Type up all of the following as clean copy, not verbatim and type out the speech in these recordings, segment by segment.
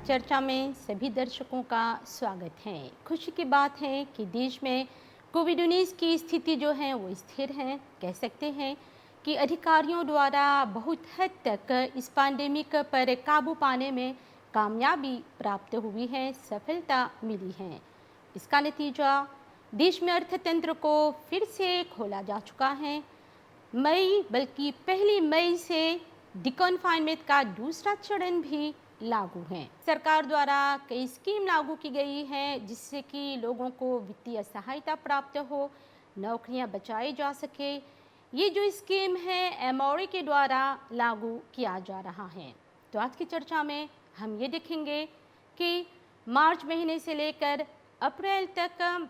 चर्चा में सभी दर्शकों का स्वागत है। खुशी की बात है कि देश में कोविड-19 की स्थिति जो है वो स्थिर है। कह सकते हैं कि अधिकारियों द्वारा बहुत हद तक इस पैंडेमिक पर काबू पाने में कामयाबी प्राप्त हुई है, सफलता मिली है। इसका नतीजा देश में अर्थतंत्र को फिर से खोला जा चुका है। मई बल्कि पहली मई से डिकॉन्फाइनमेंट का दूसरा चरण भी लागू है। सरकार द्वारा कई स्कीम लागू की गई है जिससे कि लोगों को वित्तीय सहायता प्राप्त हो, नौकरियां बचाई जा सके। ये जो स्कीम है एमओए के द्वारा लागू किया जा रहा है। तो आज की चर्चा में हम ये देखेंगे कि मार्च महीने से लेकर अप्रैल तक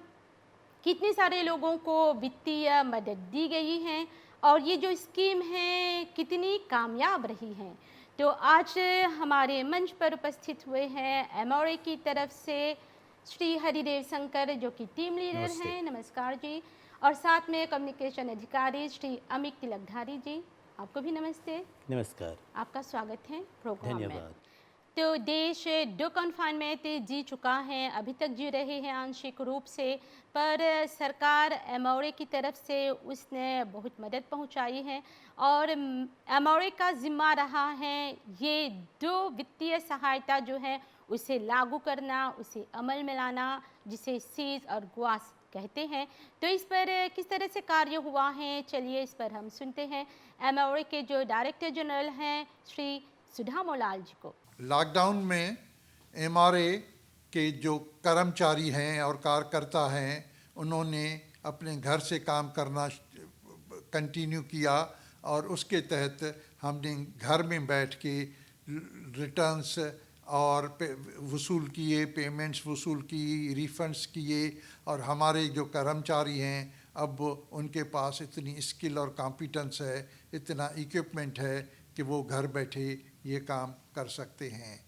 कितने सारे लोगों को वित्तीय मदद दी गई है और ये जो स्कीम है कितनी कामयाब रही है। तो आज हमारे मंच पर उपस्थित हुए हैं एमओए की तरफ से श्री हरिदेव शंकर जो कि टीम लीडर नमस्ते। हैं। नमस्कार जी। और साथ में कम्युनिकेशन अधिकारी श्री अमित तिलकधारी जी, आपको भी नमस्ते। नमस्कार, आपका स्वागत है प्रोग्राम में। धन्यवाद। तो देश दो कन्फाइनमेंट जी चुका है, अभी तक जी रहे हैं आंशिक रूप से, पर सरकार एमओए की तरफ से उसने बहुत मदद पहुंचाई है और एमओए का जिम्मा रहा है ये दो वित्तीय सहायता जो है उसे लागू करना, उसे अमल में लाना, जिसे सीज और गुआस कहते हैं। तो इस पर किस तरह से कार्य हुआ है, चलिए इस पर हम सुनते हैं एमओए के जो डायरेक्टर जनरल हैं श्री सुधा मोलाल जी को। लॉकडाउन में एमआरए के जो कर्मचारी हैं और कार्यकर्ता हैं उन्होंने अपने घर से काम करना कंटिन्यू किया और उसके तहत हमने घर में बैठ के रिटर्न्स और वसूल किए, पेमेंट्स वसूल की, रिफंड्स किए और हमारे जो कर्मचारी हैं अब उनके पास इतनी स्किल और कॉम्पिटेंस है, इतना इक्विपमेंट है कि वो घर बैठे ये काम कर सकते हैं।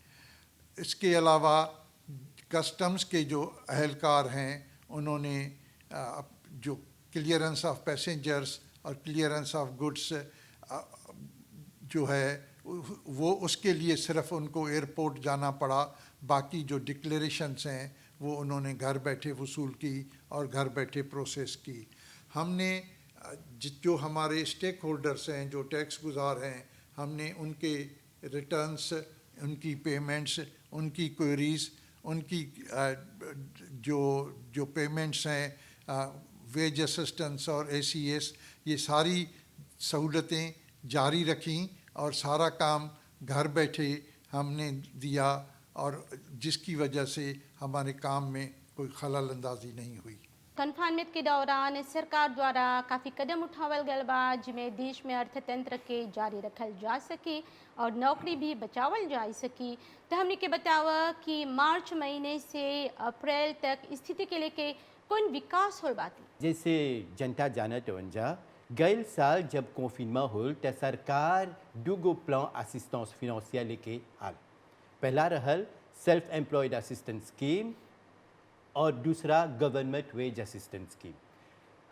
इसके अलावा कस्टम्स के जो अहलकार हैं उन्होंने जो क्लियरेंस ऑफ पैसेंजर्स और क्लियरेंस ऑफ गुड्स जो है वो उसके लिए सिर्फ उनको एयरपोर्ट जाना पड़ा, बाकी जो डिक्लेरेशंस हैं वो उन्होंने घर बैठे वसूल की और घर बैठे प्रोसेस की। हमने जो हमारे स्टेक होल्डर्स हैं, जो टैक्स गुजार हैं, हमने उनके रिटर्न्स, उनकी पेमेंट्स, उनकी क्वेरीज, उनकी जो पेमेंट्स हैं, वेज असिस्टेंस और एसीएस, ये सारी सहूलतें जारी रखीं और सारा काम घर बैठे हमने दिया और जिसकी वजह से हमारे काम में कोई खलल अंदाजी नहीं हुई। कन्फाइनमेंट के दौरान सरकार द्वारा काफ़ी कदम उठावल गल बा जिसमें देश में अर्थतंत्र के जारी रखल जा सकी और नौकरी भी बचावल जा सकी। तो हमने के बतावा कि मार्च महीने से अप्रैल तक स्थिति के लेके कौन विकास हो बाती। जैसे जनता जानत वंजा गैल साल जब कॉन्फिनमा होल त सरकार दूगो प्लान असिस्टेंस फिनेंशियर लेके आल। पहला रहल सेल्फ एम्प्लॉयड असिस्टेंस स्कीम और दूसरा गवर्नमेंट वेज असिस्टेंस स्कीम।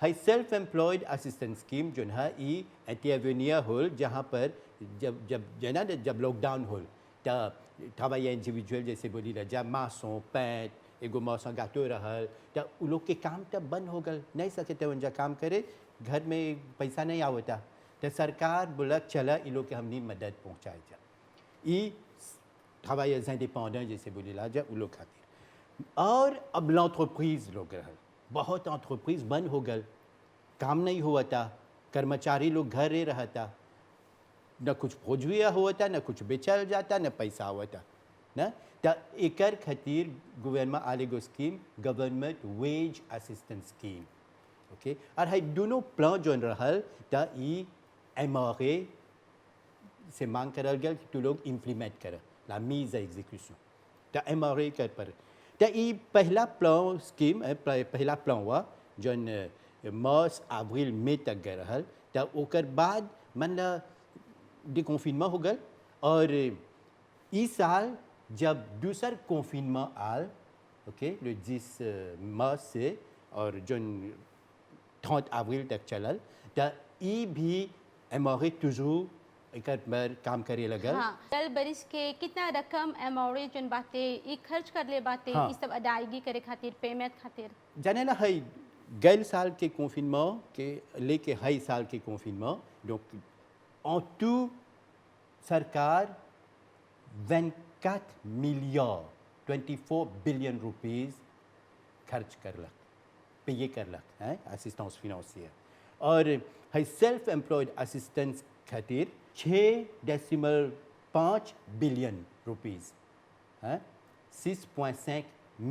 हाई सेल्फ एम्प्लॉयड असिस्टेंस स्कीम जो है ये इंटरवेनियर होल जहाँ पर जब लॉकडाउन होल त travailleur इंडिविजुअल जैसे बोली रजा मासों पैंट एगो मौसम गातो रहल त उ लोग के काम तब बंद हो गल, नहीं सकते उनका काम करे, घर में पैसा नहीं आवता तो सरकार बोला चला इ लोग के हमनी मदद पहुँचाए जा। ये travailleurs indépendants जैसे बोली रजा उ लोग खातिर। और अब l'entreprise लोग रहल, बहुत एंटरप्राइज बंद हो गल, काम नहीं हुआ था, कर्मचारी लोग घर रह रहता, न कुछ भोजविया हुआ था, न कुछ बेचल जाता, न पैसा हुआ था न। तो एकर खातिर गवर्नमेंट आलेगो स्कीम गवर्नमेंट वेज असिस्टेंस स्कीम, ओके। और है दोनों प्लान जो रहल तो ई एमआरए से मांग करल गया कि तू लोग इम्प्लीमेंट कर ला मीज एग्जीक्यूशन तो एमआरए कर पर। तो ये पहला प्लान स्कीम पहला प्लान हुआ जौन मार्च अप्रैल मई तक गए रहल। तो ओकर बाद मन डिकॉन्फिनमा हो गल और इस साल जब दूसर कॉन्फिनमा आल, ओके, le 10 मार्च से और जौन 30 अप्रैल तक चलल, तो ये भी एमआरए toujours एकर पर काम करे लगल। हाँ, कल बरिस के कितना रकम अमाउंट जोन बाते ई खर्च कर ले बाते हाँ। ई सब अदायगी करे खातिर पेमेंट खातिर। जानेला है गैल साल के कॉन्फिnement के लेके हाई साल के कॉन्फिnement donc en tout सरकार 24 मिलियन 24 बिलियन रुपीस खर्च करलक पे करलक है असिस्टेंस फिनेंशियर और है सेल्फ एम्प्लॉयड असिस्टेंस खातिर 6.5 बिलियन रुपीस है 6.5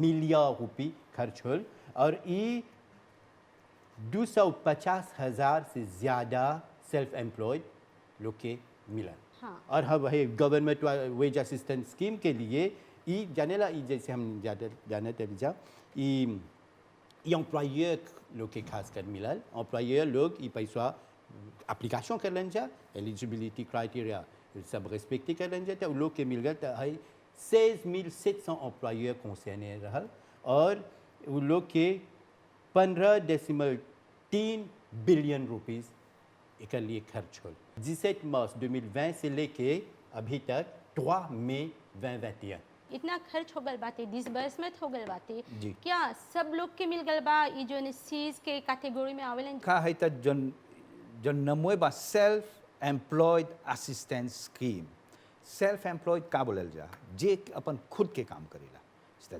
मिलियन रुपये खर्च होल और ये 250,000 से ज़्यादा सेल्फ एम्प्लॉयड लोग के मिला। हाँ। और हम है गवर्नमेंट वेज असिस्टेंस स्कीम के लिए ये जानेला ये जैसे हम जानते जा ये एम्प्लॉयर लोग के खास कर मिलल एम्प्लॉयर लोग ये पैसा एप्लीकेशन कर लें जा एलिजिबिलिटी क्राइटेरिया सब रिस्पेक्ट कर लें जा तो लोग के मिल गए तो है 16,700 एम्प्लॉयर कंसर्ने रहल और वो लोग के 15.3 बिलियन रुपीस एक लिए खर्च हो 17 मार्च 2020 से लेके अभी तक 3 मई 2021 इतना खर्च हो गल बाते डिसबर्समेंट हो गल बाते जी। क्या सब लोग के मिल गल बा ई जो चीज के कैटेगरी में आवेलन। का है त जन नमोए बा self employed assistance scheme. Self employed का बोलल जा जे अपन खुद के काम करेला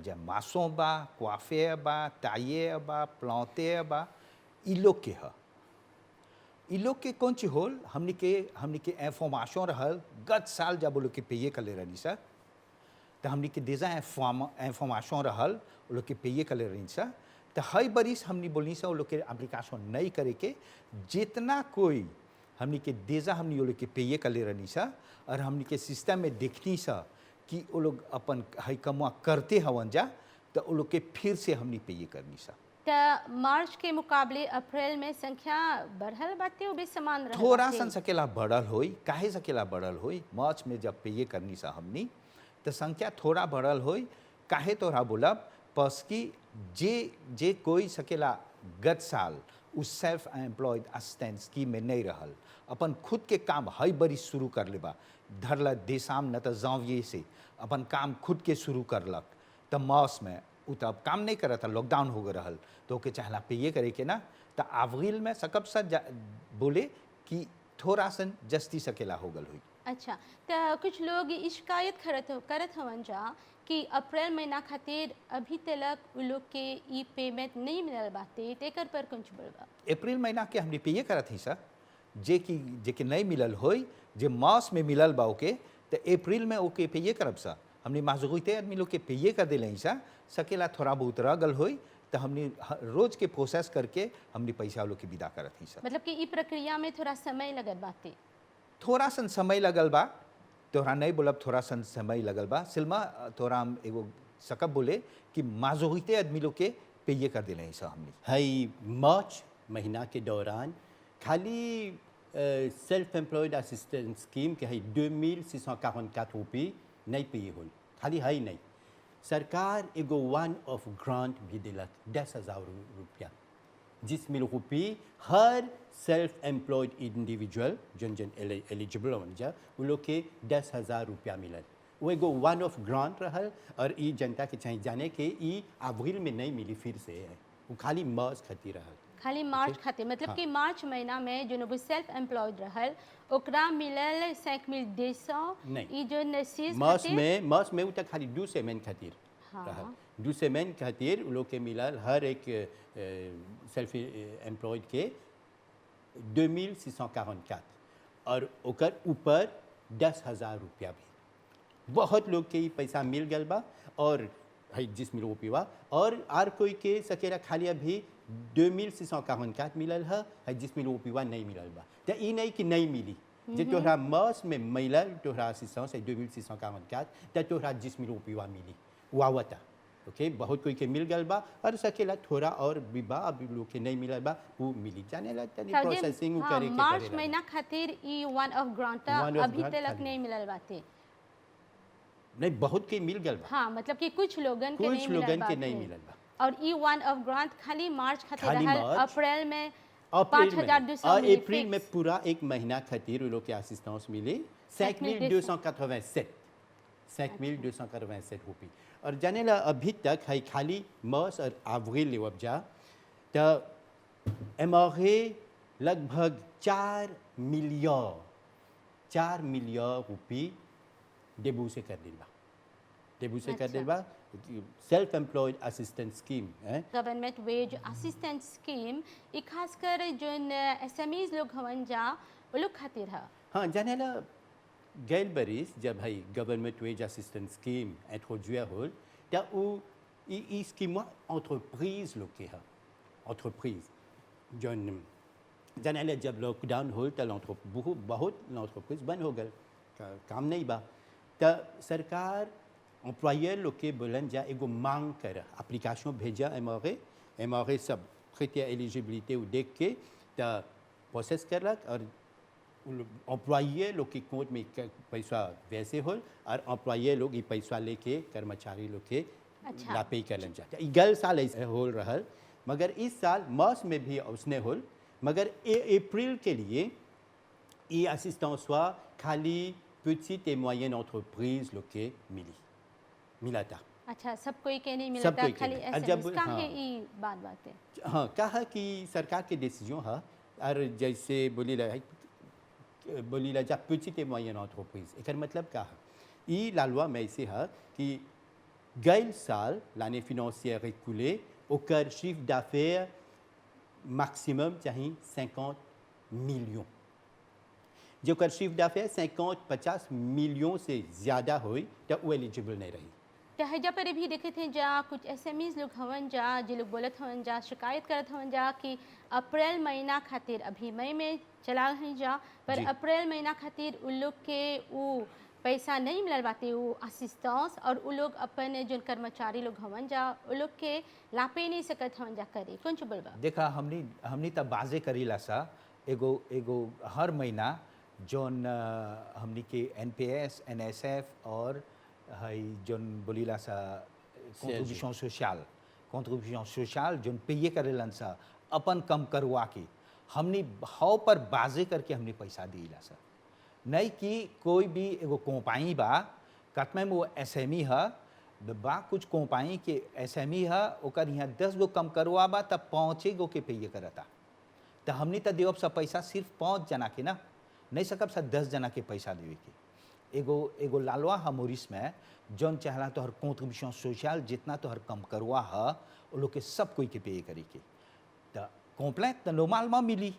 जे मासों बा क्वाफेयर बा टायर बा प्लांटेयर बा ई लोग के ह ई लोग के कौन चीज होल हमनी के इंफॉर्मेशन रहल गत साल जब वो लोग के पेये कर ले रही सर तो हमनी के देजा इंफॉर्मेशन रहल वो लोग के पेये कर ले रही सर तो हर बरिस हमनी बोली सा वो लोग के एप्लीकेशन नहीं करे के जितना कोई हमनी के देजा हमनी वो लोग के पेये कर ले रही सा और हमनी के सिस्टम में देखनी सा कि वो लोग अपन हई कमुआ करते हवन जा तो वो लोग के फिर से हमनी पेये करनी सा। त मार्च के मुकाबले अप्रैल में संख्या बढ़ल बाते भी समान रहल थोड़ा बाते। सन सकेला बढ़ल होई काहे सकेला बढ़ल होई मार्च में जब पेये करनी सा हमनी तो संख्या थोड़ा बढ़ल होई काहे तोरा बोलब बस कि जे कोई सकेला गत साल उस सेल्फ एम्प्लॉयड असिस्टेंस स्कीम में नहीं रहल अपन खुद के काम हई बरी शुरू कर लेबा धरल देशाम न तो janvier से अपन काम खुद के शुरू करलक तो मार्च में उ तब काम नहीं करत था लॉकडाउन हो गए रहल तो ओके चाहला पेये करे के ना तो अप्रैल में सकब सा बोले कि थोड़ा सन जस्ती सकेला हो गल हुई। अच्छा तो कुछ लोग ई शिकायत करत हवन जा कि अप्रैल महीना खातिर अभी तक उ लोग के ई पेमेंट नहीं मिलल बाते तेकर पर कुछ बोलबा। अप्रैल महीना के हमने पेये करत ही सर जे कि नहीं मिलल होई जे मार्च में मिलल बा ओके तो अप्रैल में ओके पेये करब सा हमने माजूते आदमी लोग के पेये कर दिले ही सा सकेला थोड़ा बहुत रगल होई तो हमने रोज के प्रोसेस करके हमने पैसा लोग के विदा करत ही सा। मतलब कि ई प्रक्रिया में थोड़ा समय लगत बाते। थोड़ा सन समय लगल बा तोहरा नहीं बोलब थोड़ा सन समय लगल बा सिल्मा तोहरा हम एगो सकब बोले कि माजूते आदमी लोग के पेये कर दिले ही सा हमने। है मार्च महीना के दौरान खाली सेल्फ एम्प्लॉयड असिस्टेंस स्कीम के है 2,644 रुपये नहीं पेये होल खाली है नहीं सरकार एगो वन ऑफ ग्रांट भी दिलक 10,000 रुपया जिसमें रुपये हर सेल्फ एम्प्लॉयड इंडिविजुअल जन एलिजिबल हो जा वो लोग के 10,000 रुपया मिलल वो एगो वन ऑफ ग्रांट रहल और ई जनता के चाहिए जाने के ई अप्रैल में नहीं मिली फिर से है वो खाली मार्च खातिर रहल खाली मार्च खातिर मतलब हाँ। कि मार्च महीना में जो सेल्फ एम्प्लॉयड रहल ओकरा मिलल 5,200 नहीं। ई जो नसीज मार्च में वो तक खाली 2 सेमेन खातिर हाँ। रहल 2 सेमेन खातिर वो लोग के मिलल हर एक सेल्फ एम्प्लॉयड के 2,644 और ओकर ऊपर 10,000 रुपया भी बहुत लोग के पैसा मिल गल बा और है जिसमें रुपया और आर कोई के सकेला खाली अभी 2,644 मिलल है जिसमें रुपया नहीं मिलल बा तो ई नहीं कि नहीं मिली जे तोहरा मार्च में मिलल तोहरा असिस्टेंस है 2,644 तो तोहरा जिसमें रुपया मिली वावता ओके बहुत कोई के मिल गल बा और सकेला थोड़ा और भी बा अभी लोग के नहीं मिलल बा वो मिली जाने ला तनी प्रोसेसिंग करे के मार्च महीना खातिर E one of grant One of अभी grant तक खाली। नहीं मिलल बाते। नहीं बहुत के मिल गल बा हाँ मतलब कि कुछ लोगन के कुछ नहीं मिलल लोगन के बाते। नहीं मिलल बा और ई वन ऑफ ग्रांट खाली मार्च खातिर खाली रहल मार्च। अप्रैल में 5,200 और मिली अप्रैल में फिक्स। पूरा एक महीना खातिर उन लोग के असिस्टेंस मिले 5,287 5,287 रुपये और जाने ला अभी तक है खाली मर्स और अप्रैल ले वबजा तो एमआरए लगभग 4 मिलियन रुपये डेबू से कर दिल बा सेल्फ एम्प्लॉयड असिस्टेंट स्कीम है गवर्नमेंट वेज असिस्टेंट स्कीम ई खासकर जोन एसएमईज लोग हवन जा वो लोग खातिर है। हाँ जाने ला गैल बरिस जब है गवर्नमेंट वेज असिस्टेंट स्कीम इंट्रोड्यूस होल तो वो ई स्कीम एंटरप्राइज लोग के है एंटरप्राइज जोन जाने ला जब लॉकडाउन होल तो बहुत एंटरप्राइज बंद हो गए काम नहीं बा तो सरकार एम्प्लॉयर लोग के बोलन जा एगो मांग कर एप्लीकेशन भेजा एमआरए सब क्राइटेरिया एलिजिबिलिटी देख के तो प्रोसेस करलक और एम्प्लॉयर लोग के अकाउंट में पैसा वैसे होल और एम्प्लॉयर लोग ये पैसा लेके कर्मचारी लोग के अच्छा। लापे करलन जाता गल साल ऐसे होल रहल मगर इस साल मार्च में भी उसने होल मगर अप्रैल के लिए ये असिस्टेंस खाली petite et moyenne entreprise लोग के मिला था। अच्छा सब कोई के नहीं मिला सब था कोई के खाली नहीं। और एसएमईज जब- का हाँ। है ई बात है। हाँ कहा कि सरकार के डिसीजन है और जैसे बोली ला जा petite et moyenne entreprise एक मतलब का है ये लालवा में ऐसे है कि गैल साल l'année financière écoulée ओकर chiffre d'affaires maximum चाहिए 50 मिलियन जो कर शिफ्ट d'affaires 50 मिलियन से ज़्यादा हुई तो वो एलिजिबल नहीं रही टहजा पर भी देखे थे जा कुछ एसएमईज लोग हवन जा जो लोग बोलत हवन जा शिकायत करत हवन जा कि अप्रैल महीना खातिर अभी मई में चला हैं जा पर जी। अप्रैल महीना खातिर उन लोग के वो पैसा नहीं मिलल बाते वो असिस्टेंस और वो लोग अपन जो कर्मचारी लोग हवन जा वो लोग के लापे नहीं सकत हवन जा करे कौन चुबल बा देखा हमनी तब बाजे करीला सा एगो हर महीना जोन हमनी के एनपीएस एनएसएफ और हई जोन बोलीला सा कंट्रीब्यूशन सोशल जोन पेये करेलन सा अपन कम करवा के हमनी हाव पर बाजे करके हमनी पैसा दिला सा नहीं कि कोई भी एगो कंपनी बा कतमे में वो एसएमई है बा कुछ कंपनी के एसएमई है ओकर यहाँ 10 गो कम करवा बा तब 5 गो के पेये करता तो हमनी तो देवब सब पैसा सिर्फ 5 जना के ना नहीं सकब सब 10 जना के पैसा देवे के एगो लालवा हमोरिस में जौन चाहला तो हर कंट्रीब्यूशन सोशल जितना तो हर कम करवा है वो लोग के सब कोई के पे करे के तो कॉम्प्लेट तो नॉर्मल में मिली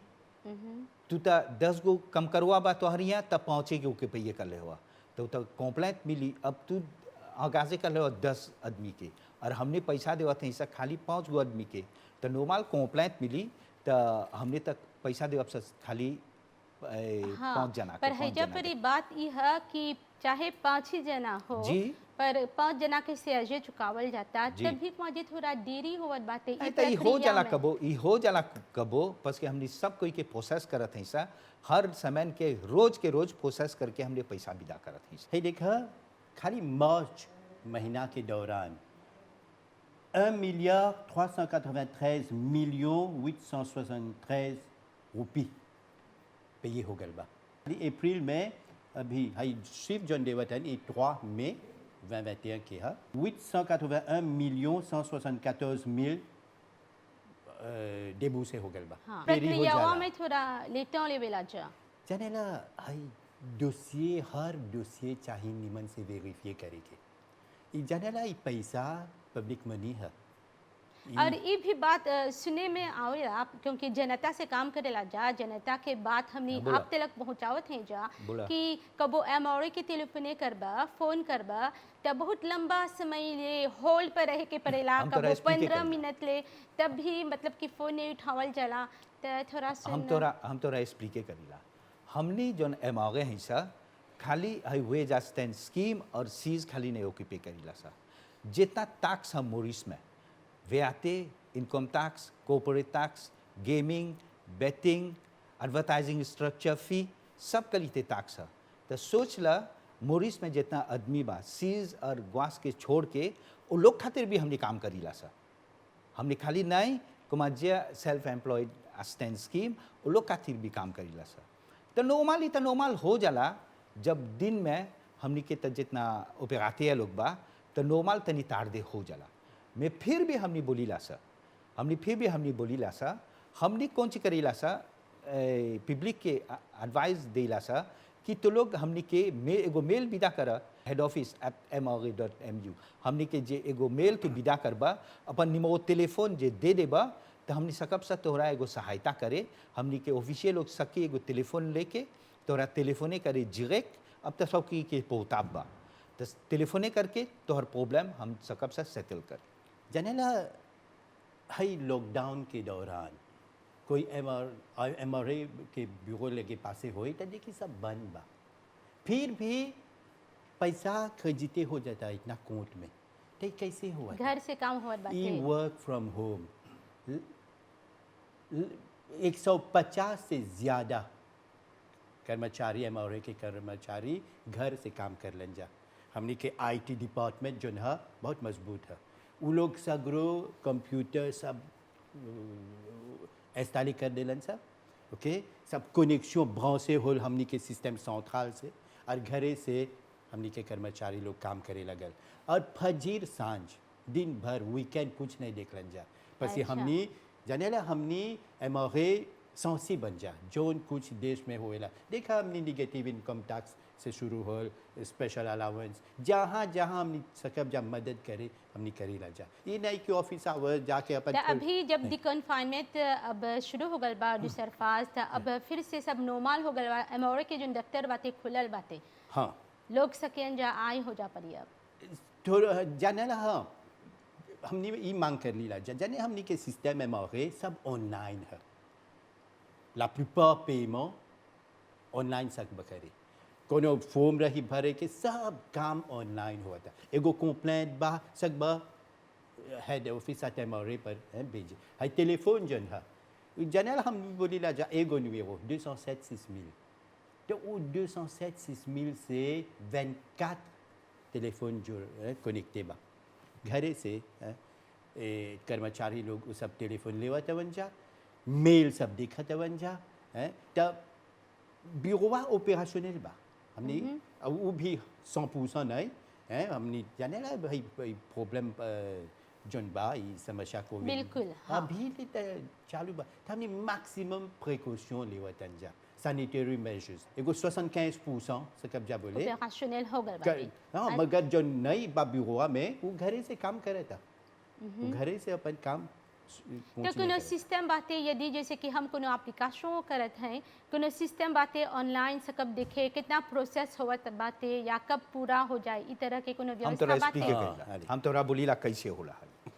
तू तो 10 गो कम करवा बा तो हरिया तब 5 गो के पे कर ले हुआ तो कॉम्प्लेट मिली अब तू आगाजे कर ले 10 आदमी के और हमने पैसा देवा थे ऐसा खाली 5 गो आदमी के तो नॉर्मल कॉम्प्लेट मिली तो हमने तक पैसा देवा खाली 5 जना के, पर 5 हैजा जना पर के। ये बात ई है कि चाहे 5 ही जना हो जी। पर 5 जना के से चुकावल जाता जी। तब भी मुझे थोड़ा देरी होवत बाते ई तो ई हो प्रक्रिया जाला में। कबो बस के हमने सब कोई के प्रोसेस करत हैं सा हर समय के रोज प्रोसेस करके हमने पैसा विदा करत हैं है देखा खाली मार्च महीना के दौरान 1,393 millions 873 रुपये पे हो गल बा अप्रैल में अभी हाई शिफ्ट जन देवतन ये 3 मई 2021 के है 881,174,000 डेबू से हो गल बा हाँ देरी हो प्रक्रियावा जाला। में थोड़ा लेटा लेवेला जा जाने ला हाई डोसिए हर डोसिए चाहिए निमन से वेरीफाई करे के जाने ला ये पैसा पब्लिक मनी है और ये भी बात सुने में आवेला क्योंकि जनता से काम करेला जा जनता के बात हमनी बोला। आप तक पहुंचावत हैं जा बोला। कि कबो एमआरए के टेलीफोने करबा फोन करबा तब बहुत लंबा समय ले होल्ड पर रहे के पड़ेला हम तोरा कबो explain के 15 करी। मिनट ले तब भी मतलब कि फोन नहीं उठावल जाला तो थोड़ा हम तोरा एक्सप्लिके करीला हमने जोन एमआरए है सा खाली है वेज असिस्टेंस स्कीम और सीज खाली नहीं ओक्यूपे करीला सा जितना टैक्स हम मोरिस में वेआते income tax corporate tax gaming betting advertising structure fee सब कलीते टैक्स है तो सोच ला मोरिस में जितना आदमी बा सीज और ग्वास के छोड़ के वो लोग खातिर भी हमने काम करीला सा हमने खाली नहीं कुमाजिया सेल्फ एम्प्लॉयड असिस्टेंस स्कीम वो लोग खातिर भी काम करीला सर। तो नॉर्मल हो जाला जब दिन में हमनी के त जितना ओपेराते लोग बा तो नॉर्मल तनी तार दे हो जाला। मैं फिर भी हमनी बोलीला सर, हमनी कौन सी करीला सर, पब्लिक के एडवाइस देला सर कि तो लोग हमनी के एगो मेल विदा कर headoffice@mra.mu, हमनी के जे एगो मेल के विदा करबा अपन निमो टेलीफोन जे दे देबा तो हमनी सकब से तोहरा एगो सहायता करे। हमनी के ऑफिशियल लोग सके एगो टेलीफोन लेके तोहरा टेलीफोने करे डायरेक्ट। अब तो सब की के पोताब बा तो टेलीफोने करके तोहर प्रॉब्लम हम सकब से सेटल कर। जनेला हाई लॉकडाउन के दौरान कोई एमआरए के ब्यूरो लगे पासे होई तो देखी सब बंद बा, फिर भी पैसा खर्जीते हो जाता है इतना कोर्ट में, तो कैसे हुआ? घर से काम हुआ बात ई है। वर्क फ्रॉम होम 150 से ज़्यादा कर्मचारी एमआरए के कर्मचारी घर से काम कर लें जा। हमने के आईटी डिपार्टमेंट जो है बहुत मजबूत है, वो लोग सगरो कंप्यूटर सब इंस्टॉल कर देलन सब, ओके, सब कनेक्शन ब्रांचे होल हमने के सिस्टम सेंट्रल से, और घरे से हमने के कर्मचारी लोग काम करे लगल। और फजीर सांझ दिन भर वीकेंड कुछ नहीं देख लन जा, बस अच्छा। हमने जानेला हमने एमआरए सौंसी बन जा जोन कुछ देश में होएला। देखा हमने निगेटिव इनकम टैक्स से शुरू हो, स्पेशल अलाउंस, जहाँ जहाँ हमने सकब जा मदद करे हमने करी ला जा। ये नहीं कि ऑफिस आवर जाके अपन तो अभी जब दी कन्फाइनमेंट अब शुरू हो गल बा दूसर फाज, तो अब फिर से सब नॉर्मल हो गल बा। एमआरए के जो दफ्तर बातें खुलल बातें, हाँ लोग सकें जा आए हो जा पड़ी अब थोड़ा जाने ला। हाँ हमने ये मांग कर ली ला जा, जाने हमने के सिस्टम एमआरए सब ऑनलाइन है, ला प्लupart पेमेंट ऑनलाइन सकब करे, कोनो फॉर्म रही भरे के सब काम ऑनलाइन हुआ था। एगो कंप्लेंट बा सकबा हेड ऑफिस at एमआरए पर भेजे। है टेलीफोन जन है जनरल हम बोली ला जा एगो नुमेरो 207-6000, तो वो 207-6000 से 24 टेलीफोन जो कनेक्टे बा घरे से कर्मचारी लोग वो सब टेलीफोन लेवा तवन जा, मेल सब देखा तवन जा, तब ब्यूरोवा ऑपरेशनल बा हमने वो भी 100% नहीं है। हमने जाने ला भाई प्रॉब्लम जोन बा ये समस्या को बिल्कुल, हाँ। अभी चालू बा, तो हमने मैक्सिमम प्रिकॉशन लेवा तन जा, सैनिटरी मेजर्स एगो 75% से कब जा बोले ऑपरेशनल हो गल बातें। हाँ, मगर जो नहीं बा ब्यूरोवा में वो घरे से काम करे था, वो घरे से अपन काम तो कोनो सिस्टम बातें यदि जैसे कि हम कोनो एप्लीकेशन करत हैं, कोनो सिस्टम बातें ऑनलाइन से कब देखे कितना प्रोसेस होवत बातें या कब पूरा हो जाए, इस तरह के कोनो हम व्यवस्था तोरा बातें। एक्सप्लिक करेला, हम तोरा बोलीला कैसे होला है।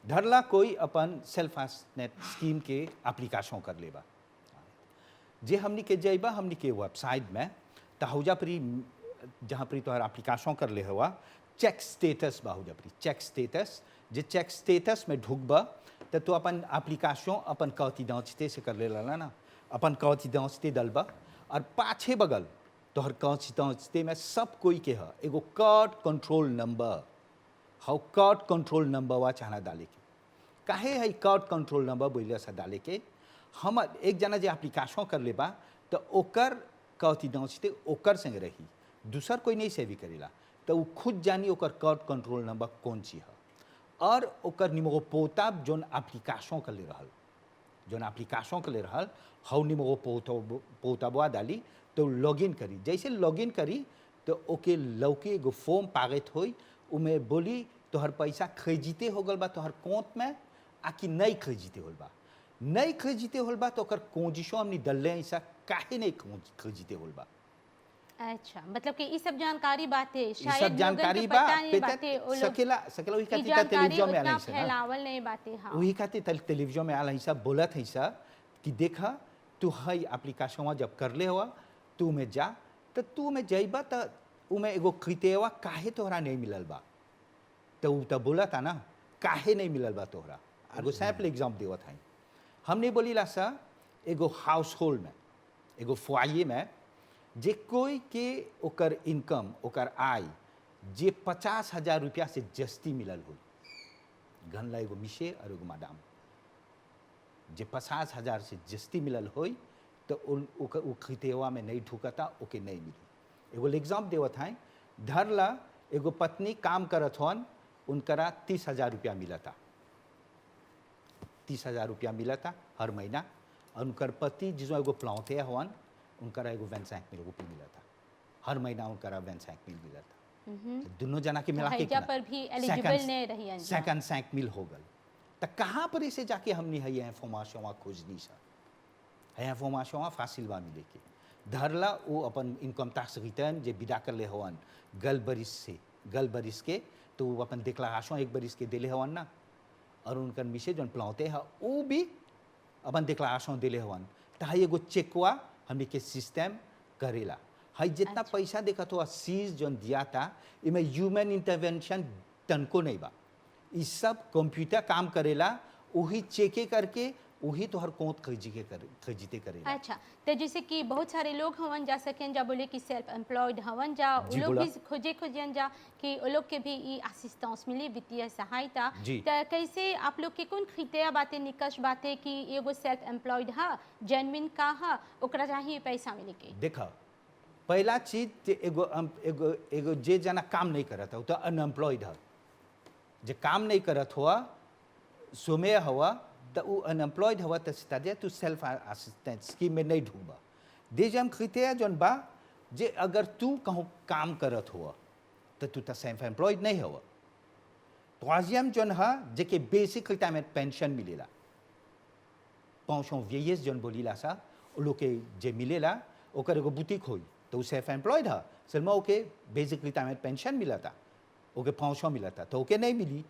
धरला कोई अपन सेल्फ नेट स्कीम के एप्लीकेशन कर लेबा, जे हमनी के जइबा हमनी के वेबसाइट में तहुजा परी जहाँ परी तोहर एप्लीकेशन कर ले हुआ चेक स्टेटस बा, हुजा परी चेक स्टेटस, जे चेक स्टेटस में ढुकबा तो तू अपन एप्लीकेशन अपन कौती दाँचते से कर ले ना, अपन कौती दाँचते डलबा और पाछे बगल तोहर कौती दाँचते में सब कोई के है एगो कार्ड कंट्रोल नंबर, हाउ कार्ड कंट्रोल नंबर वा चाहना डाले के काहे है कार्ड कंट्रोल नंबर बोले से डाले के। हम एक जना जे एप्लीकेशन कर लेबा तो ओकर कौती दाँचते ओकर संग रही, दूसर कोई नहीं सेवी करेला, तो वो खुद जानी ओकर कार्ड कंट्रोल नंबर कौन सी है और ओकर निमो पोताब जोन एप्लीकेशन कर ले रहल, जोन एप्लीकेशन कर ले रहल हाउ निमो पोताबवा डाली तो लॉगिन करी। जैसे लॉगिन करी तो ओके लौके एगो फॉर्म पागत होई, उमे बोली तोहर पैसा खरीदते हो गल बा तोहर अकाउंट में आकि नहीं खरीदते होल बा, नहीं खरीदते होल बा तो ओकर कोजिशो हमनी डलले ऐसा काहे नहीं खरीदते होल बा। अच्छा, मतलब कि ये सब जानकारी बातें ये शायद सब जानकारी बा बातें वो लोग सकेला सकेला वही ई खातिर जानकारी टेलीविजन में उतना आला है ना, फैलावल नहीं बातें। हाँ वही खातिर टेलीविजन में आला है बोलत है कि देखा तू है एप्लीकेशन जब कर ले हुआ तू में जा तो तू में जाइबा तो उमें एगो क्रिटेवा काहे तोहरा नहीं मिलल बा, तो उ तो बोला था ना काहे नहीं मिलल बा तोहरा। एगो सैम्पल एग्जाम देवत है, हमने बोली ला सा एगो हाउस होल्ड में एगो फुआये में जे कोई के ओकर इनकम ओकर आय जे 50,000 रुपया से जस्ती मिलल हो, घन ला एगो मिशे और एगो मैडम जे 50,000 से जस्ती मिलल होई तो उ खितेवा में नहीं ढुकता ओके नहीं मिली। एगो एग्जाम देवत हैं, धर ला एगो पत्नी काम करत हन, उनकरा 30,000 रुपया मिलता, 30,000 रुपया मिलता हर महीना, और उनकर पति जिसमें एगो प्लौते हवन उनकरा एगो 25,000 रुपया मिलता हर महीना, उनकरा 25,000 मिलता। दोनों जना के मिला के हैजा पर भी एलिजिबल नहीं रही अंजा। 55,000 हो गल। तो कहाँ पर इसे जाके हमने है इंफॉर्मेशन खोजनी सा, है इंफॉर्मेशन फासिल बा मिले के धरला वो अपन इनकम टैक्स रिटर्न जे विदा कर ले हवन गल बरिस के, तो वो अपन डिक्लेरेशन एक बरिस के दिले हवन ना, और उनकर मिसे जौन प्लौते है वो भी अपन डिक्लेरेशन दिले हवन। तो है एगो चेकवा हमने के सिस्टम करेला। है जितना पैसा देखा तो सीज जौन दिया था इमें ह्यूमन इंटरवेंशन तनको नहीं बा, ये सब कंप्यूटर काम करेला, वही चेके करके वही तो हर कोत खरीदते करेला। अच्छा, तो जैसे कि बहुत सारे लोग हवन जा सकें जा बोले कि सेल्फ एम्प्लॉयड हवन जा, वो जी, लोग बोला। भी खोजन जा कि वो लोग के भी ई असिस्टेंस मिली, वित्तीय सहायता। जी। तो कैसे आप लोग के कौन खितिया बातें निकष बातें कि एगो सेल्फ एम्प्लॉयड है जेन्युइन का है ओकरा चाहिए पैसा मिले के? देखा पहला चीज जे एगो जे जना काम नहीं करत हो तो अनएम्प्लॉयड है, जे काम नहीं करत हुआ सोमे हुआ तो वो अनएम्प्लॉयड हुआ तो सीधा तू सेल्फ असिस्टेंस स्कीम में नहीं ढूंढबा। दे जम खरीते जौन बा जे अगर तू कहूँ काम करत हुआ तो तू तो सेल्फ एम्प्लॉयड नहीं हुआ। ट्रोजियम जौन है जेके बेसिक रिटायरमेंट पेंशन मिलेला, पाँचों वेयस जौन बोलीला सा वो लोग के जे मिलेला ओकर एगो बुटीक होई तो वो सेल्फ एम्प्लॉयड है, सलमा ओके बेसिक रिटायरमेंट पेंशन मिला था, ओके पाँचों मिला था तो ओके नहीं मिली,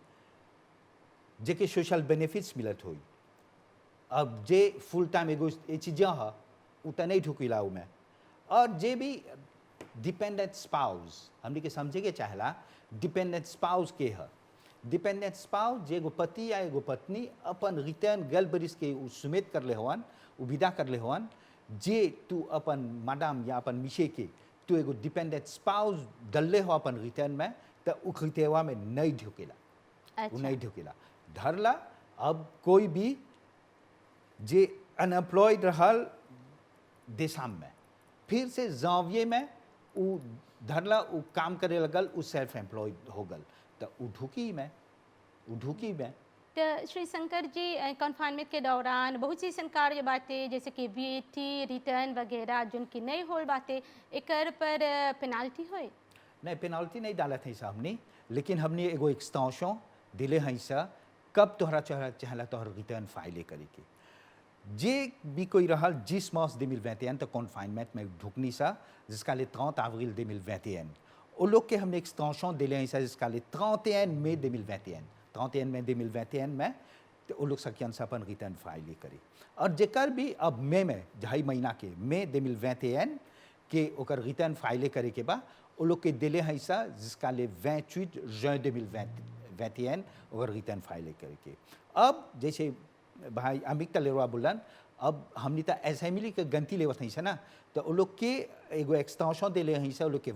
जेके सोशल बेनिफिट्स मिलत हुई। अब जे फुल टाइम एगो ये चीज़ें है वो तो नहीं ढुकीला में, और जे भी डिपेंडेंट स्पाउस हमने के समझे के चाहला डिपेंडेंट स्पाउस के है। डिपेंडेंट स्पाउस जे एगो पति या एगो पत्नी अपन रिटर्न गल बरिस के उ सुमेत कर ले हवन, उ विदा कर ले हवन, जे तू अपन मैडम या अपन मिशे के तू एगो डिपेंडेंट स्पाउस डलले हो अपन रिटर्न में तो उ खितेवा में नहीं ढुकेला, वो नहीं ढुकेला। धरला अब कोई भी जे अनएम्प्लॉयड रहल देशाम में फिर से जाविये में उ धरला उ काम करे लगल, उ सेल्फ एम्प्लॉयड हो गल तो उ ढुकी में। तो श्री शंकर जी कन्फाइनमेंट के दौरान बहुत सी सरकार बातें जैसे कि VAT रिटर्न वगैरह जिनकी नहीं हो बातें एकर पर पेनाल्टी होए? नहीं पेनाल्टी नहीं डाला था हमने, लेकिन हमने एगो एक्सटेंशन दिले हैं सा कब तोहरा चाहला तोहर रिटर्न फाइल करे के। जे भी कोई रहल 10 मार्च 2021 तो कन्फाइनमेंट में ढुकनी सा जिसका ले 30 अप्रैल 2021 वो लोग के हमने एक्सटेंशन दिले हैं सा जिसका ले 31 मई 2021 में तो वो लोग सकियन से अपन रिटर्न फाइल करे। और जेकर भी अब मई में 2.5 महीना के मई 2021 के ओकर रिटर्न फाइल करे के बा वो लोग के दिले हैं सा जिसका ले 28 जुin 2021 और रिटर्न फाइल करे के। अब जैसे भाई अमिक तलेरवा बोलन अब हमने तो ऐसा मिली के गंती लेवत नहीं ना तो वो लोग के एगो एक्सटेंशन दिले हैं सा वो लोग के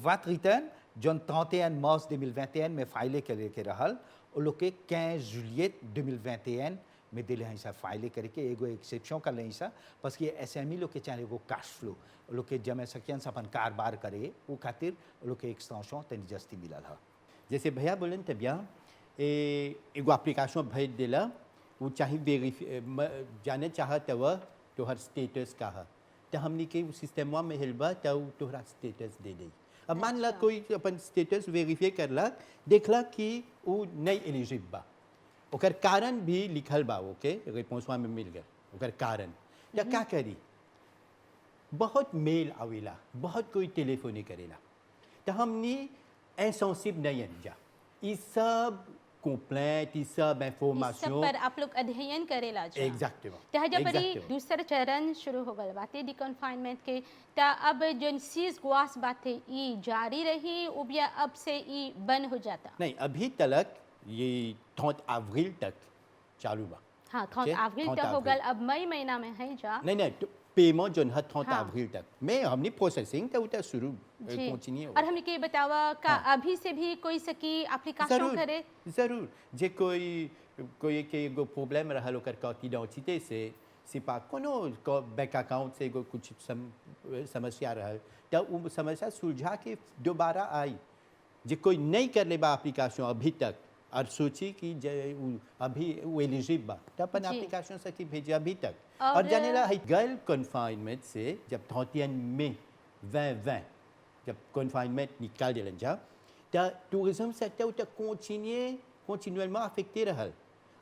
वाट रिटर्न जौन 31 मार्च 2021 में फाइल करे के रहल वो लोग के 15 जुलियट 2021 में दिले हैं सा फाइल करके एगो एक्सेप्शन कर लें सा बस कि SME लोग के चाहे एगो कैश फ्लो वो लोग के जमे सकियन से अपन कारोबार करे वो खातिर वो लोग के एक्सटेंशन तनी जस्ती मिलल है। जैसे भैया बोलन तबिया एगो एप्लीकेशन भेज देला, वो चाहे जाने चाहत वह तोहर स्टेटस का है तो हमने के सिस्टमवा में हेलबा तो तोहरा स्टेटस दे दी। अब मान ला कोई अपन स्टेटस वेरीफाई करला देखला कि वो नहीं एलिजिबल बा, ओकर कारण भी लिखल बा, ओके रिस्पॉन्सवा में मिल गया ओकर कारण, या क्या करी बहुत मेल आवेला, बहुत कोई टेलीफोन करेला तो हमने इंसेंसिब नहीं अंजा ये सब कंप्लेंट ये सब इस सब इंफॉर्मेशन पर आप लोग अध्ययन करेला जा। एग्जैक्टली तहजा पर ही दूसरा चरण शुरू हो गल बातें डी कन्फाइनमेंट के ता अब जो सीज गुआस बातें ई जारी रही उबिया अब से ई बंद हो जाता? नहीं अभी तक ये 30 अप्रैल तक चालू बा। हाँ Okay, 30 अप्रैल 30 तक हो गल, अप्रैल। अब मई महीना में है जा। नहीं पेमेंट जो है 30 हाँ। अप्रैल तक में हमने प्रोसेसिंग तो उतर शुरू जी कंटिन्यू और हमने के बतावा का अभी से भी कोई सकी एप्लीकेशन जरूर करे जरूर जे कोई के एगो प्रॉब्लम रहल ओकर कार्ड आइडेंटिटी से पा कोनो बैंक अकाउंट से एगो कुछ समस्या रहल तो वो समस्या सुलझा के दोबारा आई जे कोई नहीं कर ले बा एप्लीकेशन अभी तक और सोची कि अभी वो एलिजिबल बा तो अपन जी। एप्लीकेशन से की भेजे अभी तक और- और जाने ला गर्ल कन्फाइनमेंट से जब 31 मई 2020 जब कन्फाइनमेंट निकाल दिलन जा तो टूरिज्म सेक्टर तो कंटिन्यूअlement अफेक्टे रहल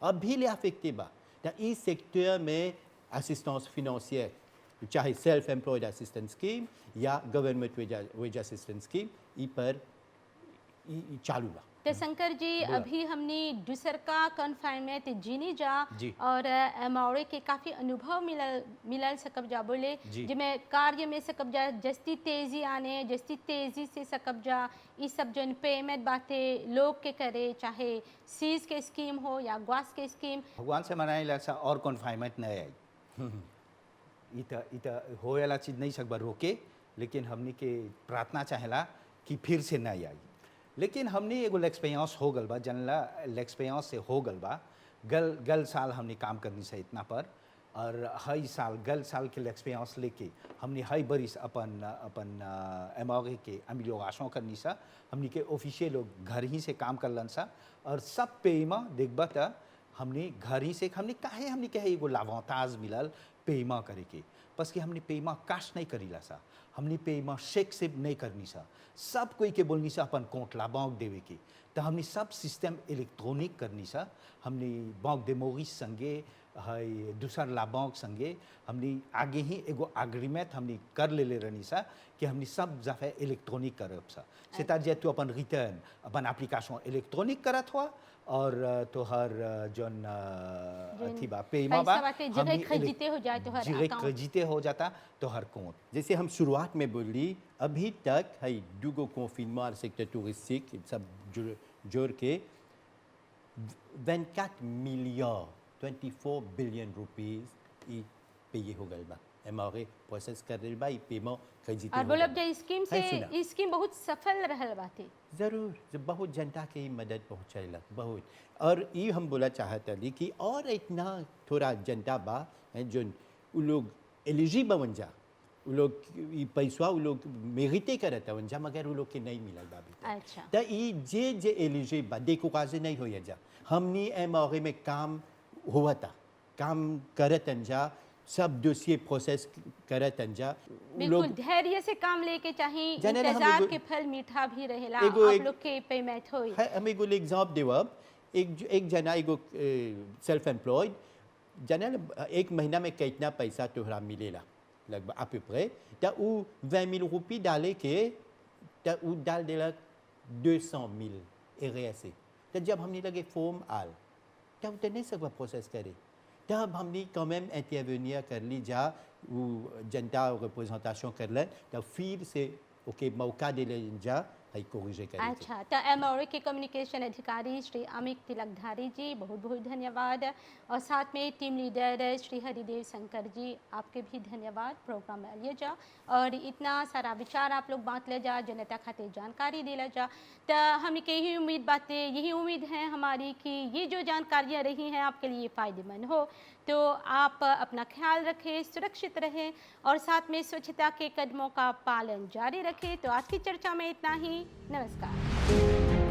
अभी ले अफेक्टे बा तो इस सेक्टर में असिस्टेंस फिनेंशियर चाहे सेल्फ एम्प्लॉयड असिस्टेंस स्कीम या गवर्नमेंट वेज असिस्टेंस स्कीम ई पर ई चालू बा तो शंकर जी अभी हमने दूसर का कन्फाइनमेंट जीनी जा जी। और एमआरए के काफ़ी अनुभव मिलल सकब जा बोले जी। जिसमें कार्य में सकब जा जस्ती तेजी आने जस्ती तेजी से सकब जा ये सब जन पेमेंट बातें लोग के करे चाहे सीज के स्कीम हो या ग्वास के स्कीम भगवान से मनाए ला और कॉन्फाइनमेंट नहीं आई इत होएला चीज नहीं सकबा रोके लेकिन हमने के प्रार्थना चाहेला कि फिर से नहीं आई लेकिन हमने एगो एक्सपीरियंस हो गल बा जनला एक्सपीरियंस से हो गल बा गल साल हमने काम करनी से इतना पर और हई साल गल साल के एक्सपीरियंस लेके हमने हई बरिस अपन एमआरए के अमिलियोरेशन करनी सा हमने के ऑफिशियल लोग घर ही से काम करलन सा और सब पेमा देखबा त हमने घर ही से हमने काहे हमने कहे एगो लाभांताज मिलल पेमा करे के बस कि हमने पेमा काश नहीं करीला सा हमने पेमा शेक से नहीं करनी सा सब कोई के बोलनी सा अपन कोट ला बैंक देवे के तो हमने सब सिस्टम इलेक्ट्रॉनिक करनी सा हमने बैंक दे मोरिस संगे है दूसर ला बैंक संगे हमने आगे ही एगो एग्रीमेंट हमने कर ले रहनी सा कि हमने सब जफे इलेक्ट्रॉनिक करब सा c'est-à-dire तू अपन रिटर्न अपन एप्लीकेशन इलेक्ट्रॉनिक करत हुआ और तोहर जौन अथी बा पेमा बा पैसा बाटे जगह खरीदते हो जाए तोहर direct account। खरीदते हो जाता तोहर कोट जैसे हम शुरुआत में बोली अभी तक है दूगो कॉन्फिnement और सेक्टर टूरिस्टिक सब जोड़ के 24 मिलियन 24 बिलियन रुपीस ई पे हो गल बा एमआरए प्रोसेस कर रही बा ई पेमेंट खरीदते और बोलब जे स्कीम से है सुना। ई स्कीम बहुत सफल रहल बाटे जरूर जब बहुत जनता के ही मदद पहुँचेला बहुत और ये हम बोला चाहते रही कि और इतना थोड़ा जनता बा जो उ लोग एलिजिबल बन जा उ लोग ई पैसा उ लोग मेरिटे करत बन जा मगर उ लोग के नहीं मिलल बा अभी तक। अच्छा तो ये जे एलिजिबल बा देखो काजे नहीं हो जा हमनी एमआरए में काम हुआ था काम करत जा सब दोसिए प्रोसेस करत जा उ बिल्कुल धैर्य से काम लेके चाहिए जाने ला हम इंतजार एगो- के फल मीठा भी रहेला एगो आप एक- लोग के पेमेंट होई है हम एगो एग्जाम्पल देवब एक जना एगो सेल्फ एम्प्लॉयड जना एक महीना में कितना पैसा तोहरा मिलेला लगभग आ peu près तो उ 20,000 रुपये डाले के तो उ डाल देलक 200,000 RSA तो जब हमने लगे फॉर्म आल तब तो नहीं सकबा प्रोसेस करे तब हमने quand même इंटरवेनियर कर ली जा वो जनता रिप्रेजेंटेशन कर ले तो फिर से ओके मौका दे ले जा है कोरिजे करे अच्छा तो एमआरए के कम्युनिकेशन अधिकारी श्री अमित तिलकधारी जी बहुत बहुत धन्यवाद और साथ में टीम लीडर श्री हरिदेव शंकर जी आपके भी धन्यवाद प्रोग्राम में लिए जा और इतना सारा विचार आप लोग बांट ले जा जनता खातिर जानकारी दे जा तो हम के यही उम्मीद बातें यही उम्मीद है हमारी कि ये जो जानकारियाँ रही हैं आपके लिए फ़ायदेमंद हो तो आप अपना ख्याल रखें सुरक्षित रहें और साथ में स्वच्छता के कदमों का पालन जारी रखें तो आज की चर्चा में इतना ही नमस्कार